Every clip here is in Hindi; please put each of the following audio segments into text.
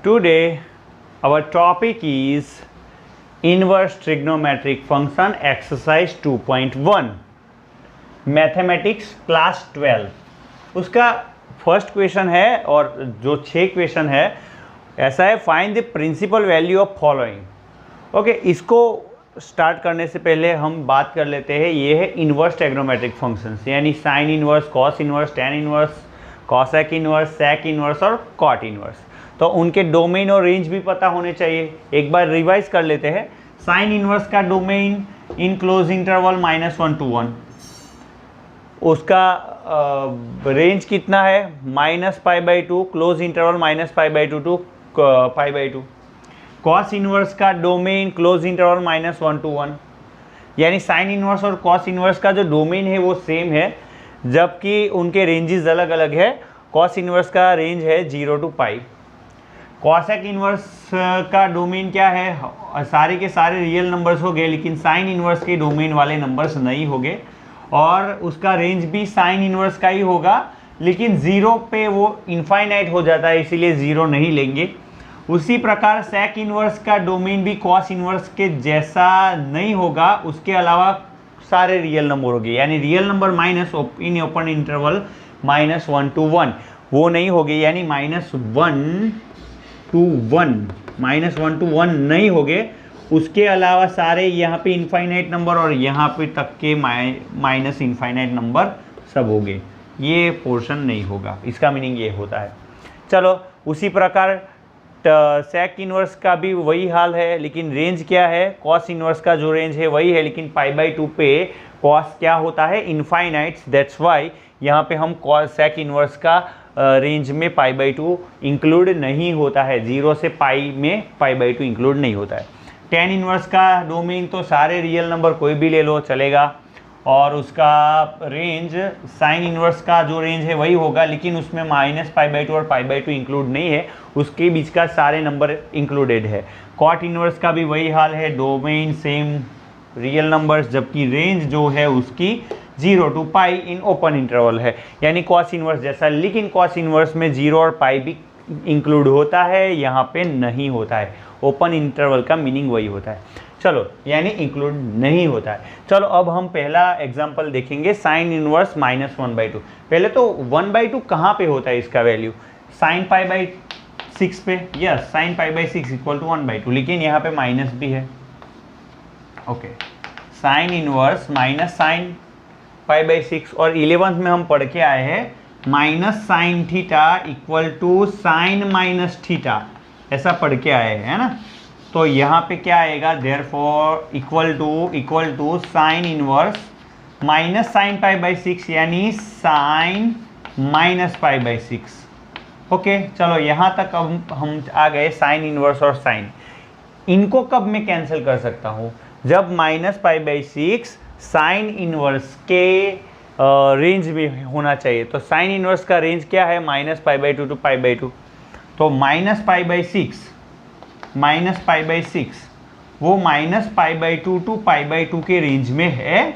Today our topic is inverse trigonometric function exercise 2.1 mathematics class 12। उसका फर्स्ट क्वेश्चन है और जो 6 क्वेश्चन है ऐसा है, find the principal value of following. Okay, इसको स्टार्ट करने से पहले हम बात कर लेते हैं, ये है इन्वर्स ट्रिग्नोमेट्रिक फंक्शंस, यानी sine inverse, cos inverse, tan inverse, cosec inverse, sec inverse और कॉट इन्वर्स। तो उनके डोमेन और रेंज भी पता होने चाहिए। एक बार रिवाइज कर लेते हैं। साइन इन्वर्स का domain in close interval -1 to 1, उसका रेंज कितना है -π/2, close interval -π/2 to π/2। Cos inverse का डोमेन क्लोज इंटरवल -1 to 1, यानी साइन इन्वर्स और कॉस इन्वर्स का जो डोमेन है वो सेम है, जबकि उनके रेंजेस अलग अलग है। कॉस इन्वर्स का रेंज है 0 to π। कॉसेक इन्वर्स का डोमेन क्या है, सारे के सारे रियल नंबर्स हो गए, लेकिन साइन इन्वर्स के डोमेन वाले नंबर्स नहीं हो गए, और उसका रेंज भी साइन इन्वर्स का ही होगा, लेकिन 0 पे वो इनफाइनाइट हो जाता है, इसीलिए 0 नहीं लेंगे। उसी प्रकार सेक इन्वर्स का डोमेन भी कॉस इन्वर्स के जैसा नहीं होगा, उसके अलावा सारे रियल नंबर हो गए, यानी real number minus in open interval -1 to 1 वो नहीं होगी, यानी -1 to 1 नहीं होगे। उसके अलावा सारे यहाँ पे इनफाइनाइट नंबर और यहाँ पे तक के माइनस इनफाइनाइट नंबर सब होंगे, ये पोर्शन नहीं होगा। इसका मीनिंग ये होता है। चलो, उसी प्रकार सेक इन्वर्स का भी वही हाल है, लेकिन रेंज क्या है, कॉस इन्वर्स का जो रेंज है वही है, लेकिन π/2 पे कॉस क्या होता है, इनफाइनाइट्स। दैट्स वाई यहाँ पे हम सेक इन्वर्स का रेंज में π/2 इंक्लूड नहीं होता है, 0 से π में π/2 इंक्लूड नहीं होता है। टेन इन्वर्स का डोमेन तो सारे रियल नंबर कोई भी ले लो चलेगा, और उसका रेंज साइन इन्वर्स का जो रेंज है वही होगा, लेकिन उसमें -π/2 और π/2 इंक्लूड नहीं है, उसके बीच का सारे नंबर इंक्लूडेड है। कॉट इन्वर्स का भी वही हाल है, डोमेन सेम रियल नंबर्स, जबकि रेंज जो है उसकी 0 to π इन ओपन इंटरवल है, यानी कॉस इन्वर्स जैसा, लेकिन कॉस इन्वर्स में 0 और π भी इंक्लूड होता है, यहाँ पे नहीं होता है। ओपन इंटरवल का मीनिंग वही होता है। चलो, यानी इंक्लूड नहीं होता है। चलो, अब हम पहला एग्जांपल देखेंगे, साइन इनवर्स -1/2। पहले तो 1/2 कहाँ पे होता है इसका वैल्यू, साइन π/6 पे। यस, साइन π/6 इक्वल टू 1/2, लेकिन यहाँ पे माइनस भी है। Okay, sine inverse minus sine π/6, और 11th में हम पढ़ के आए हैं -sin θ इक्वल टू साइन -θ, ऐसा पढ़ के आए हैं, है ना। तो यहाँ पे क्या आएगा, therefore equal to sine inverse minus sine π/6, यानी साइन -π/6। ओके, चलो यहाँ तक अब हम आ गए साइन इनवर्स और साइन। इनको कब मैं कैंसिल कर सकता हूँ, जब -π/6 साइन इनवर्स के रेंज में होना चाहिए। तो साइन इनवर्स का रेंज क्या है, -π/2 to π/2। तो -π/6 वो -π/2 to π/2 के रेंज में है।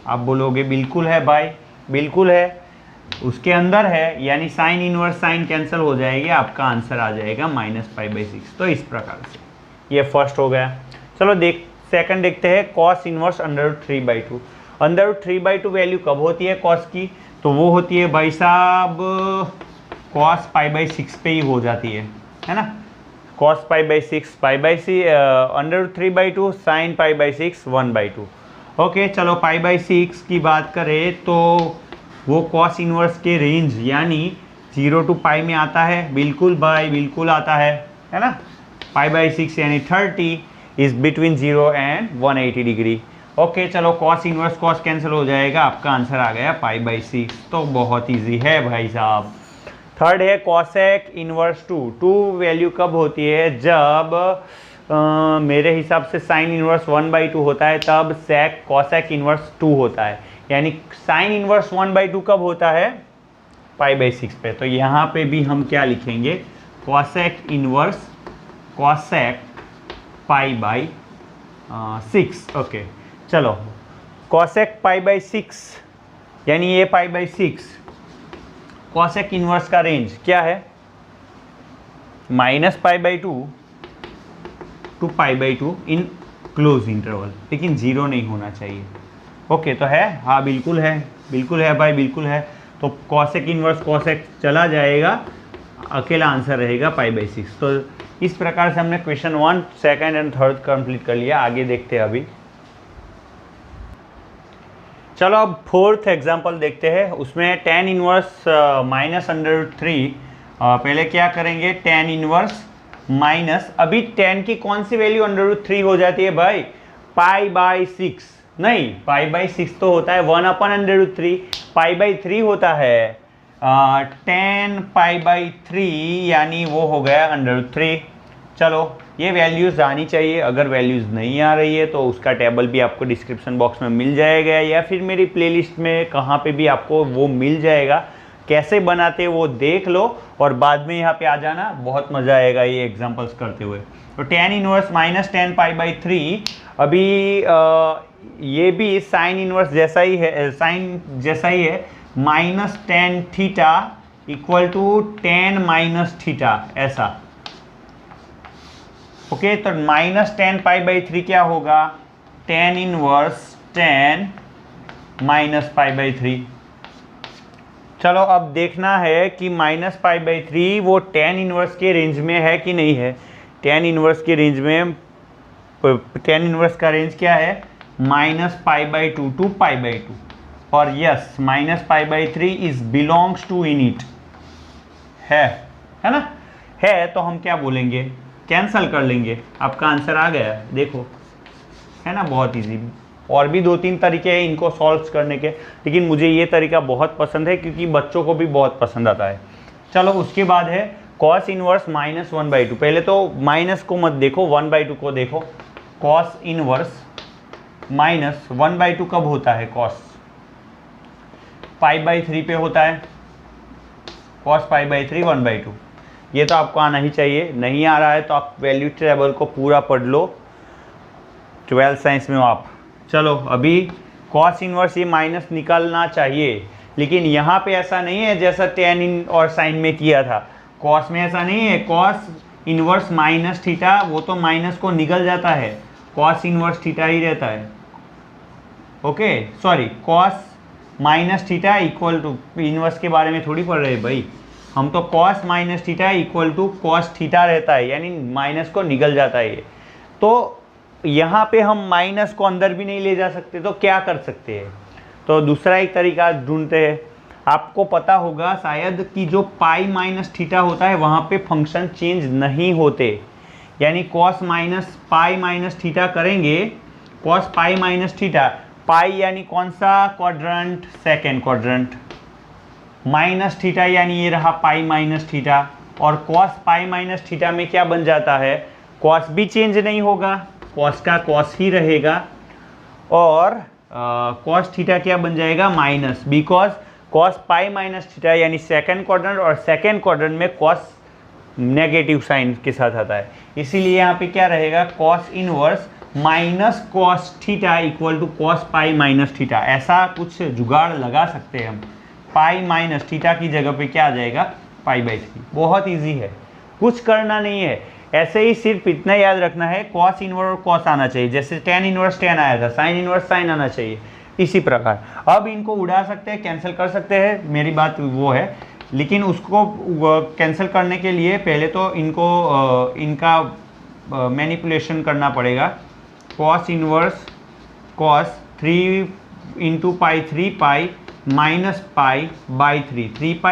आप बोलोगे बिल्कुल है भाई, बिल्कुल है, उसके अंदर है, यानी साइन इनवर्स साइन कैंसिल हो जाएगी, आपका आंसर आ जाएगा -π/6। तो इस प्रकार से ये फर्स्ट हो गया। चलो सेकंड देखते हैं, कॉस इनवर्स √3/2। √3/2 वैल्यू कब होती है कॉस की, तो वो होती है भाई साहब कॉस π/6 पे ही हो जाती है ना। Cos π/6 √3/2 sign π/6 1/2। ओके, चलो π/6 की बात करें तो वो कॉस इनवर्स के रेंज यानी 0 to π में आता है, बिल्कुल भाई बिल्कुल आता है ना। π/6 यानी 30 is between 0 and 180 degree. Okay, चलो कॉस इनवर्स कॉस कैंसिल हो जाएगा, आपका आंसर आ गया π/6। तो बहुत इजी है भाई साहब। थर्ड है कॉसेक इनवर्स 2 वैल्यू कब होती है, जब मेरे हिसाब से साइन इनवर्स 1/2 होता है, तब कॉसेक इनवर्स 2 होता है, यानी साइन इनवर्स 1/2 कब होता है, π/6 पे। तो यहाँ पे भी हम क्या लिखेंगे, कॉसेक इनवर्स कॉसेक π/6। ओके, चलो कॉसेक π/6 यानी ये π/6 कॉसेक इनवर्स का रेंज क्या है, -π/2 to π/2 इन क्लोज इंटरवल, लेकिन 0 नहीं होना चाहिए। ओके, तो है, हाँ बिल्कुल है, बिल्कुल है भाई, बिल्कुल है। तो कॉसेक इनवर्स कॉसेक चला जाएगा, अकेला आंसर रहेगा π/6। तो इस प्रकार से हमने क्वेश्चन 1, 2 एंड 3 कंप्लीट कर लिया। आगे देखते हैं अभी। चलो अब 4th एग्जाम्पल देखते हैं। उसमें tan इनवर्स -√3। पहले क्या करेंगे, tan इनवर्स माइनस, अभी tan की कौन सी वैल्यू √3 हो जाती है भाई, π/6 नहीं, π/6 तो होता है 1/√3, π/3 होता है tan π/3, यानी वो हो गया √3। चलो ये वैल्यूज़ आनी चाहिए, अगर वैल्यूज़ नहीं आ रही है तो उसका टेबल भी आपको डिस्क्रिप्शन बॉक्स में मिल जाएगा, या फिर मेरी प्लेलिस्ट में कहाँ पे भी आपको वो मिल जाएगा। कैसे बनाते वो देख लो और बाद में यहाँ पे आ जाना, बहुत मज़ा आएगा ये एग्जांपल्स करते हुए। तो tan इनवर्स -tan π/3, अभी ये भी साइन इनवर्स जैसा ही है, साइन जैसा ही है, -tan theta equal to tan -θ, ऐसा। ओके, तो -tan π/3 क्या होगा, tan इनवर्स tan -π/3। चलो अब देखना है कि -π/3 वो tan इनवर्स के रेंज में है कि नहीं है। tan इनवर्स के रेंज में, tan इनवर्स का रेंज क्या है, -π/2 to π/2, और yes -π/3 is belongs to in it, है ना, है। तो हम क्या बोलेंगे, कैंसल कर लेंगे, आपका आंसर आ गया, देखो, है ना, बहुत इजी। और भी 2-3 तरीके हैं इनको सॉल्व करने के, लेकिन मुझे ये तरीका बहुत पसंद है क्योंकि बच्चों को भी बहुत पसंद आता है। चलो उसके बाद है cos इनवर्स -1/2। पहले तो माइनस को मत देखो, 1/2 को देखो। cos इनवर्स -1/2 कब होता है, cos π/3 पे होता है, cos π/3 1/2। ये तो आपको आना ही चाहिए, नहीं आ रहा है तो आप वैल्यू टेबल को पूरा पढ़ लो 12th साइंस में आप। चलो अभी cos इनवर्स ये माइनस निकलना चाहिए, लेकिन यहाँ पे ऐसा नहीं है जैसा tan इन और साइन में किया था। cos में ऐसा नहीं है, cos इनवर्स -θ, वो तो माइनस को निकल जाता है, cos इनवर्स θ ही रहता है। Okay, sorry, cos -θ equal to, inverse के बारे में थोड़ी पढ़ रहे हैं भाई हम, तो cos -θ इक्वल टू cos θ रहता है, यानी माइनस को निकल जाता है ये। तो यहाँ पे हम माइनस को अंदर भी नहीं ले जा सकते, तो क्या कर सकते हैं, तो दूसरा एक तरीका ढूंढते हैं। आपको पता होगा शायद कि जो π-θ होता है वहाँ पे फंक्शन चेंज नहीं होते, यानी cos -π-θ करेंगे, cos π-θ, पाई यानी कौन सा क्वाड्रेंट, सेकेंड क्वाड्रेंट, -θ यानी ये रहा π-θ, और cos π-θ में क्या बन जाता है, cos भी चेंज नहीं होगा, cos का cos ही रहेगा, और cos थीटा क्या बन जाएगा, माइनस, बिकॉज cos π-θ यानी सेकेंड क्वाड्रेंट, और सेकेंड क्वाड्रेंट में cos नेगेटिव साइन के साथ आता है, इसीलिए यहाँ पे क्या रहेगा, cos inverse -cos theta equal to cos π-θ। ऐसा कुछ जुगाड़ लगा सकते हैं हम, π-θ की जगह पे क्या आ जाएगा, π/3। बहुत इजी है, कुछ करना नहीं है, ऐसे ही सिर्फ इतना याद रखना है, cos इनवर्स और cos आना चाहिए, जैसे tan इनवर्स tan आया था, sin इनवर्स sin आना चाहिए, इसी प्रकार। अब इनको उड़ा सकते हैं, कैंसिल कर सकते हैं, मेरी बात वो है, लेकिन उसको कैंसिल करने के लिए पहले तो इनको इनका मैनिपुलेशन करना पड़ेगा। cos इनवर्स cos 3 × π3 पाई -π/3, 3π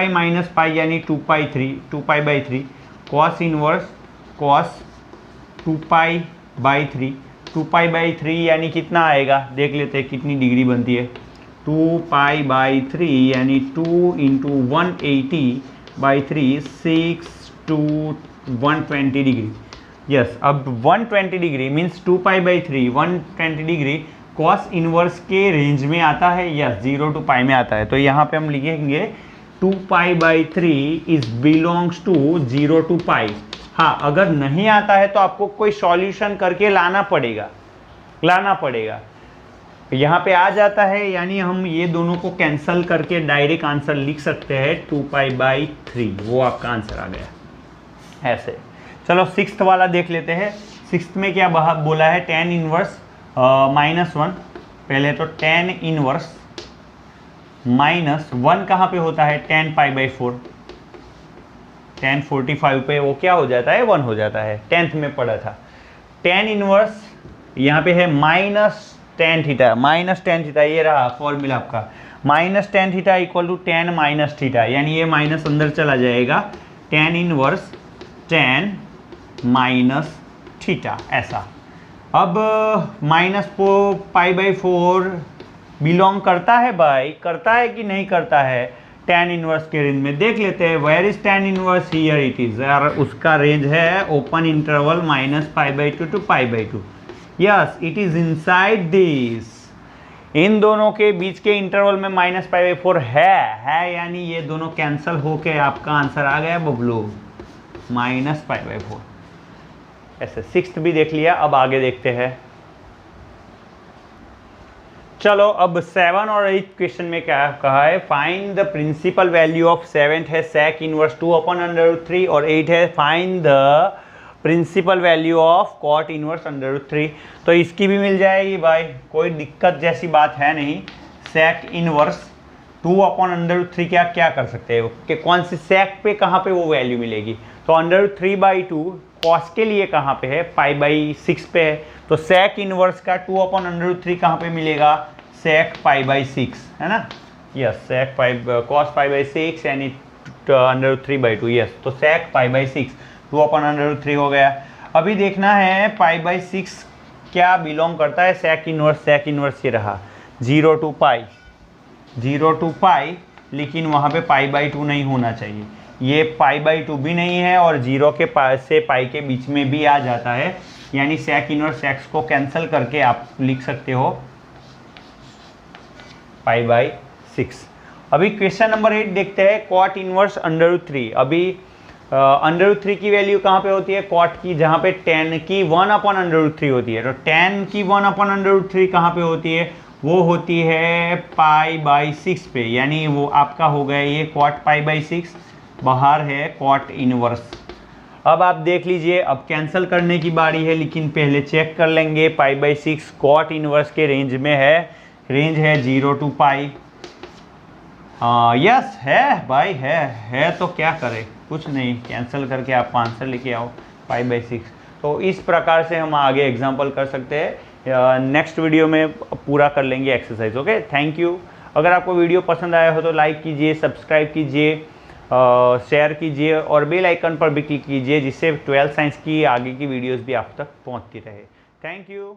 - π यानी 2π/3, cos इनवर्स cos 2π/3, 2π/3 यानी कितना आएगा, देख लेते हैं कितनी डिग्री बनती है, 2π/3 यानी 2 × 180/3, 6 to 120 डिग्री। यस, अब 120 degree means 2π/3, 120 degree cos inverse के रेंज में आता है, यस 0 to π में आता है, तो यहाँ पे हम लिखेंगे 2π/3 इज बिलोंग्स टू 0 to π। हाँ, अगर नहीं आता है तो आपको कोई सॉल्यूशन करके लाना पड़ेगा। यहाँ पे आ जाता है, यानी हम ये दोनों को कैंसल करके डायरेक्ट आंसर लिख सकते हैं 2π/3, वो आपका आंसर आ गया। ऐसे। चलो सिक्स्थ वाला देख लेते हैं। सिक्स्थ में क्या बोला है, tan इनवर्स -1। पहले तो tan इनवर्स -1 कहाँ पे होता है, tan π/4। tan 45 पे वो क्या हो जाता है, 1 हो जाता है, 10th में पढ़ा था। tan इनवर्स यहाँ पे है -tan थीटा, ये रहा फॉर्मूला आपका, -tan theta equal to tan minus theta, यानी ये माइनस अंदर चला जाएगा, tan inverse tan minus theta ऐसा। अब -π/4 बिलोंग करता है भाई, करता है कि नहीं करता है tan इनवर्स के रेंज में, देख लेते हैं। Where is tan inverse, here it is, और उसका रेंज है open interval -π/2 to π/2। Yes, it is inside this, इन दोनों के बीच के इंटरवल में -π/4 है, यानी ये दोनों कैंसल होके आपका आंसर आ गया बबलू, -π/4। ऐसे सिक्स्थ भी देख लिया। अब आगे देखते हैं। चलो अब 7 और 8 क्वेश्चन में क्या कहा है, find the principal value of 7 है sec इनवर्स 2/√3 और 8 है find the principal value of cot inverse √3। तो इसकी भी मिल जाएगी भाई, कोई दिक्कत जैसी बात है नहीं। sec इनवर्स 2/√3 क्या कर सकते हैं कि कौन सी sec पे कहाँ पे वो वैल्यू मिलेगी, तो √3/2 cos के लिए कहाँ पे है, π/6 पे है, तो sec इनवर्स का 2/√3 कहाँ पे मिलेगा, sec π/6 है ना। यस, sec cos π/6 यानी √3/2, यस, तो sec π/6 2/√3 हो गया। अभी देखना है π/6 क्या बिलोंग करता है, sec इनवर्स ये रहा 0 to π, लेकिन वहाँ पे π/2 नहीं होना चाहिए, ये π/2 भी नहीं है और 0 के से π के बीच में भी आ जाता है, यानी sec इनवर्स x को कैंसिल करके आप लिख सकते हो π/6। अभी क्वेश्चन नंबर 8 देखते हैं, cot इनवर्स √3। अभी √3 की वैल्यू कहाँ पे होती है, cot की, जहाँ पे tan की 1/√3 होती है, तो tan की 1/√3 कहाँ पे होती है, वो होती है π/6 पे, यानी वो आपका हो गया ये cot π/6, बाहर है cot इनवर्स। अब आप देख लीजिए, अब कैंसिल करने की बारी है, लेकिन पहले चेक कर लेंगे π/6 cot इनवर्स के रेंज में है, रेंज है 0 to π। यस है भाई, है तो क्या करें, कुछ नहीं, कैंसिल करके आप आंसर लेके आओ π/6। तो इस प्रकार से हम आगे एग्जाम्पल कर सकते हैं, नेक्स्ट वीडियो में पूरा कर लेंगे एक्सरसाइज। Okay, thank you. अगर आपको वीडियो पसंद आया हो तो लाइक कीजिए, सब्सक्राइब कीजिए, शेयर कीजिए और बेल आइकन पर भी क्लिक कीजिए, जिससे 12th साइंस की आगे की वीडियोस भी आप तक पहुंचती रहे। Thank you.